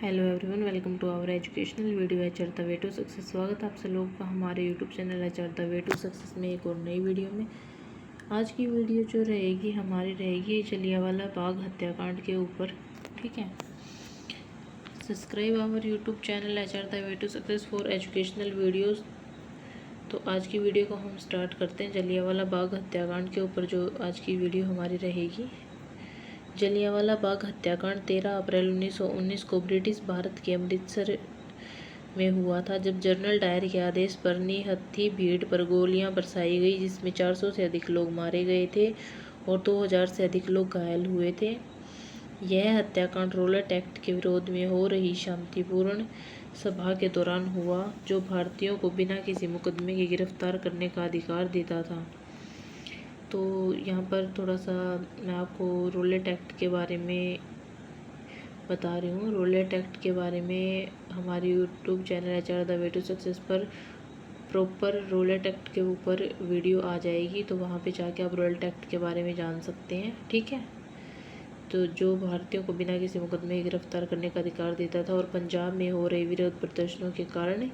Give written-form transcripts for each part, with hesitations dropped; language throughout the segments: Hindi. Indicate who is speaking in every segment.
Speaker 1: Hello everyone, welcome to our educational video एचर द वे टू सक्सेस। स्वागत है आप सब लोगों का हमारे यूट्यूब चैनल एचर द वे टू सक्सेस में एक और नई वीडियो में। आज की वीडियो जो रहेगी हमारी रहेगी जलियांवाला बाग हत्याकांड के ऊपर। ठीक है, सब्सक्राइब आवर यूट्यूब चैनल एचर the way to success for educational videos. तो आज की वीडियो को हम स्टार्ट करते हैं जलियांवाला बाग हत्याकांड के ऊपर जो आज की वीडियो हमारी रहेगी। जलियांवाला बाग हत्याकांड 13 अप्रैल 1919 को ब्रिटिश भारत के अमृतसर में हुआ था, जब जनरल डायर के आदेश पर निहत्थी भीड़ पर गोलियां बरसाई गई, जिसमें 400 से अधिक लोग मारे गए थे और 2000 से अधिक लोग घायल हुए थे। यह हत्याकांड रोलेट एक्ट के विरोध में हो रही शांतिपूर्ण सभा के दौरान हुआ, जो भारतीयों को बिना किसी मुकदमे के गिरफ्तार करने का अधिकार देता था। तो यहाँ पर थोड़ा सा मैं आपको रोलेट एक्ट के बारे में बता रही हूँ। रोलेट एक्ट के बारे में हमारे YouTube channel HR the way to success पर प्रॉपर रोलेट एक्ट के ऊपर वीडियो आ जाएगी, तो वहाँ पे जाके आप रोलेट एक्ट के बारे में जान सकते हैं। ठीक है, तो जो भारतीयों को बिना किसी मुकदमे के गिरफ्तार करने का अधिकार देता था और पंजाब में हो रहे विरोध प्रदर्शनों के कारण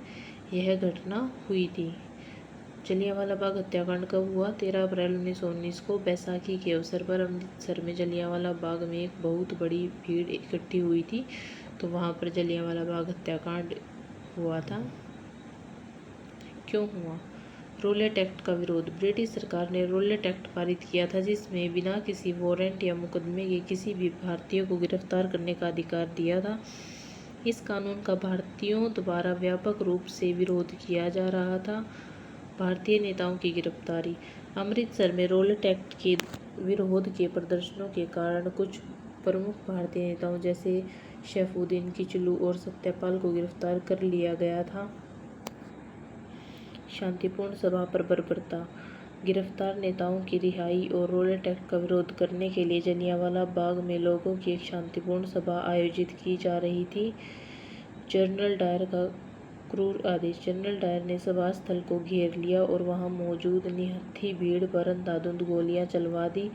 Speaker 1: यह घटना हुई थी। जलियांवाला बाग हत्याकांड कब हुआ? 13 अप्रैल 1919 को बैसाखी के अवसर पर अमृतसर में जलियांवाला बाग में एक बहुत बड़ी भीड़ इकट्ठी हुई थी, तो वहाँ पर जलियांवाला बाग हत्याकांड हुआ था। क्यों हुआ? रोलेट एक्ट का विरोध। ब्रिटिश सरकार ने रोलेट एक्ट पारित किया था, जिसमें बिना किसी वारंट या मुकदमे के किसी भी भारतीय को गिरफ्तार करने का अधिकार दिया था। इस कानून का भारतीयों द्वारा व्यापक रूप से विरोध किया जा रहा था। भारतीय नेताओं की गिरफ्तारी। अमृतसर में रोलेट एक्ट के विरोध के प्रदर्शनों के कारण कुछ प्रमुख भारतीय नेताओं जैसे सैफुद्दीन किचलू और सत्यपाल को गिरफ्तार कर लिया गया था। शांतिपूर्ण सभा पर बर्बरता। गिरफ्तार नेताओं की रिहाई और रोलेट एक्ट का विरोध करने के लिए जलियांवाला बाग में लोगों की एक शांतिपूर्ण सभा आयोजित की जा रही थी। जनरल डायर का क्रूर आदेश। जनरल डायर ने सभा स्थल को घेर लिया और वहां मौजूद निहत्थी भीड़ पर अंधाधुंध गोलियां चलवा दी,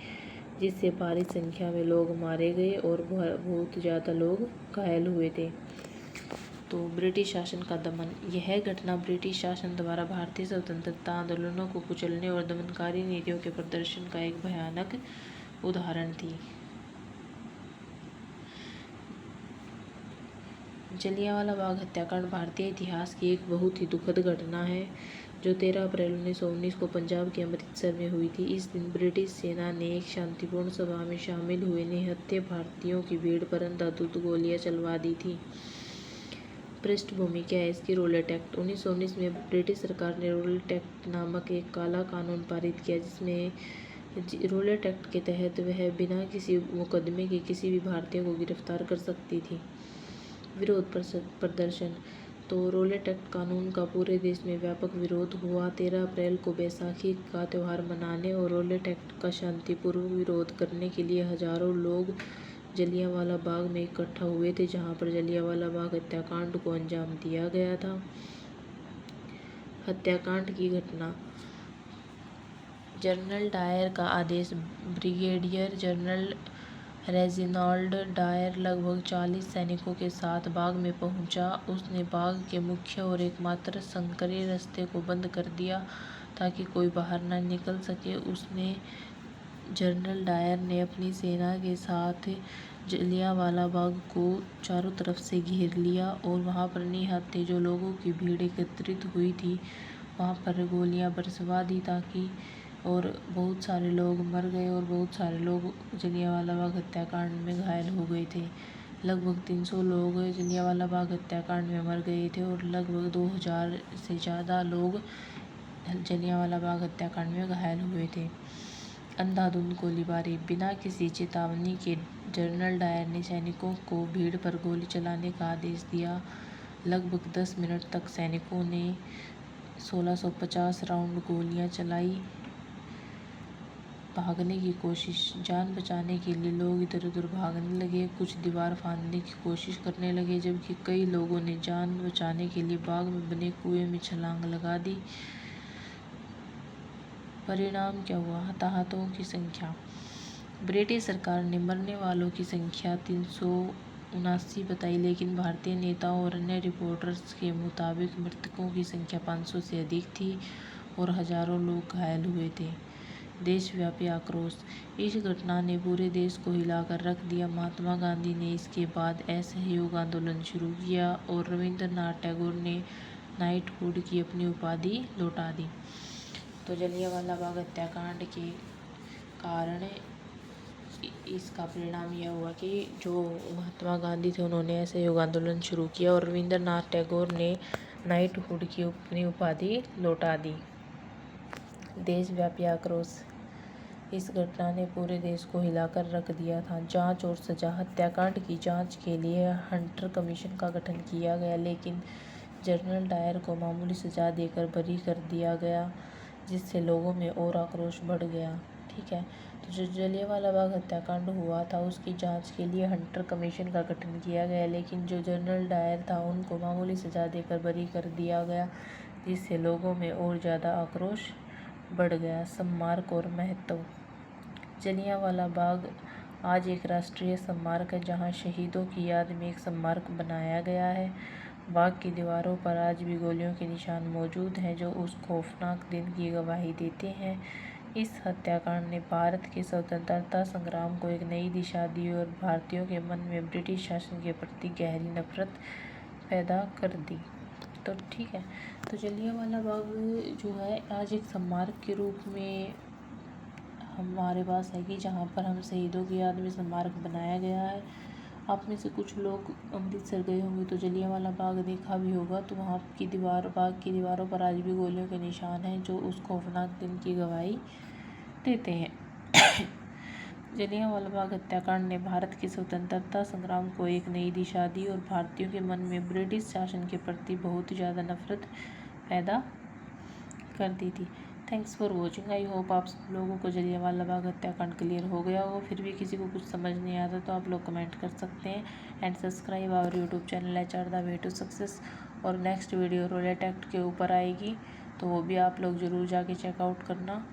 Speaker 1: जिससे भारी संख्या में लोग मारे गए और बहुत ज़्यादा लोग घायल हुए थे। तो ब्रिटिश शासन का दमन। यह घटना ब्रिटिश शासन द्वारा भारतीय स्वतंत्रता आंदोलनों को कुचलने और दमनकारी नीतियों के प्रदर्शन का एक भयानक उदाहरण थी। जलियांवाला बाग हत्याकांड भारतीय इतिहास की एक बहुत ही दुखद घटना है, जो 13 अप्रैल 1919 को पंजाब के अमृतसर में हुई थी। इस दिन ब्रिटिश सेना ने एक शांतिपूर्ण सभा में शामिल हुए निहत्थे भारतीयों की भीड़ पर अंधाधुंध गोलियां चलवा दी थी। पृष्ठभूमि क्या है इसकी? Roulette act. 1919 में ब्रिटिश सरकार ने रोलेट एक्ट नामक एक काला कानून पारित किया, जिसमें रोलेट एक्ट के तहत वह बिना किसी मुकदमे के किसी भी भारतीय को गिरफ्तार कर सकती थी। विरोध प्रदर्शन। तो रोलेट एक्ट कानून का पूरे देश में व्यापक विरोध हुआ। 13 अप्रैल को बैसाखी का त्यौहार मनाने और रोलेट एक्ट का शांतिपूर्वक विरोध करने के लिए हजारों लोग जलियांवाला बाग में इकट्ठा हुए थे, जहां पर जलियांवाला बाग हत्याकांड को अंजाम दिया गया था। हत्याकांड की घटना। जनरल डायर का आदेश। ब्रिगेडियर जनरल रेजिनाल्ड डायर लगभग 40 सैनिकों के साथ बाग में पहुंचा। उसने बाग के मुख्य और एकमात्र संकरे रास्ते को बंद कर दिया ताकि कोई बाहर न निकल सके। जनरल डायर ने अपनी सेना के साथ जलियांवाला बाग को चारों तरफ से घेर लिया और वहां पर निहत्थे जो लोगों की भीड़ एकत्रित हुई थी वहां पर गोलियां बरसवा दी, ताकि और बहुत सारे लोग मर गए और बहुत सारे लोग जलियांवाला बाग हत्याकांड में घायल हो गए थे। लगभग 300 लोग जलियांवाला बाग हत्याकांड में मर गए थे और लगभग 2000 से ज़्यादा लोग जलियांवाला बाग हत्याकांड में घायल हुए थे। अंधाधुंध गोलीबारी। बिना किसी चेतावनी के जनरल डायर ने सैनिकों को भीड़ पर गोली चलाने का आदेश दिया। लगभग 10 मिनट तक सैनिकों ने 1650 राउंड गोलियां चलाई। भागने की कोशिश। जान बचाने के लिए लोग इधर उधर भागने लगे, कुछ दीवार फांदने की कोशिश करने लगे, जबकि कई लोगों ने जान बचाने के लिए बाग में बने कुएं में छलांग लगा दी। परिणाम क्या हुआ? हताहतों की संख्या। ब्रिटिश सरकार ने मरने वालों की संख्या 300 79 बताई, लेकिन भारतीय नेताओं और अन्य रिपोर्टर्स के मुताबिक मृतकों की संख्या 500 से अधिक थी और हजारों लोग घायल हुए थे। देशव्यापी आक्रोश। इस घटना ने पूरे देश को हिलाकर रख दिया। महात्मा गांधी ने इसके बाद असहयोग आंदोलन शुरू किया और रविंद्रनाथ टैगोर ने नाइटहुड की अपनी उपाधि लौटा दी। तो जलियांवाला बाग हत्याकांड के कारण इसका परिणाम यह हुआ कि जो महात्मा गांधी थे उन्होंने असहयोग आंदोलन शुरू किया और रविंद्रनाथ टैगोर ने नाइटहुड की अपनी उपाधि लौटा दी। देशव्यापी आक्रोश। इस घटना ने पूरे देश को हिलाकर रख दिया था। जांच और सजा। हत्याकांड की जांच के लिए हंटर कमीशन का गठन किया गया, लेकिन जनरल डायर को मामूली सजा देकर बरी कर दिया गया, जिससे लोगों में और आक्रोश बढ़ गया। ठीक है, तो जो जलियांवाला बाग हत्याकांड हुआ था उसकी जांच के लिए हंटर कमीशन का गठन किया गया, लेकिन जो जनरल डायर था उनको मामूली सजा देकर बरी कर दिया गया, जिससे लोगों में और ज़्यादा आक्रोश बढ़ गया। स्मारक और महत्व। जलियांवाला बाग आज एक राष्ट्रीय स्मारक है, जहां शहीदों की याद में एक स्मारक बनाया गया है। बाग की दीवारों पर आज भी गोलियों के निशान मौजूद हैं, जो उस खौफनाक दिन की गवाही देते हैं। इस हत्याकांड ने भारत के स्वतंत्रता संग्राम को एक नई दिशा दी और भारतीयों के मन में ब्रिटिश शासन के प्रति गहरी नफरत पैदा कर दी। तो ठीक है, तो जलियांवाला बाग जो है आज एक स्मारक के रूप में हमारे पास है कि जहाँ पर हम शहीदों की याद में स्मारक बनाया गया है। आप में से कुछ लोग अमृतसर गए होंगे तो जलियांवाला बाग देखा भी होगा, तो वहाँ की बाग की दीवारों पर आज भी गोलियों के निशान हैं, जो उस खौफनाक दिन की गवाही देते हैं। जलियांवाला बाग हत्याकांड ने भारत के स्वतंत्रता संग्राम को एक नई दिशा दी और भारतीयों के मन में ब्रिटिश शासन के प्रति बहुत ही ज़्यादा नफरत पैदा कर दी थी। Thanks for watching. I hope आप सब लोगों को जलियांवाला बाग हत्याकांड क्लियर हो गया हो। फिर भी किसी को कुछ समझ नहीं आता तो आप लोग कमेंट कर सकते हैं। And subscribe our YouTube channel HR the way to success. और नेक्स्ट वीडियो रोलेट एक्ट के ऊपर आएगी, तो वो भी आप लोग ज़रूर जाके चेकआउट करना।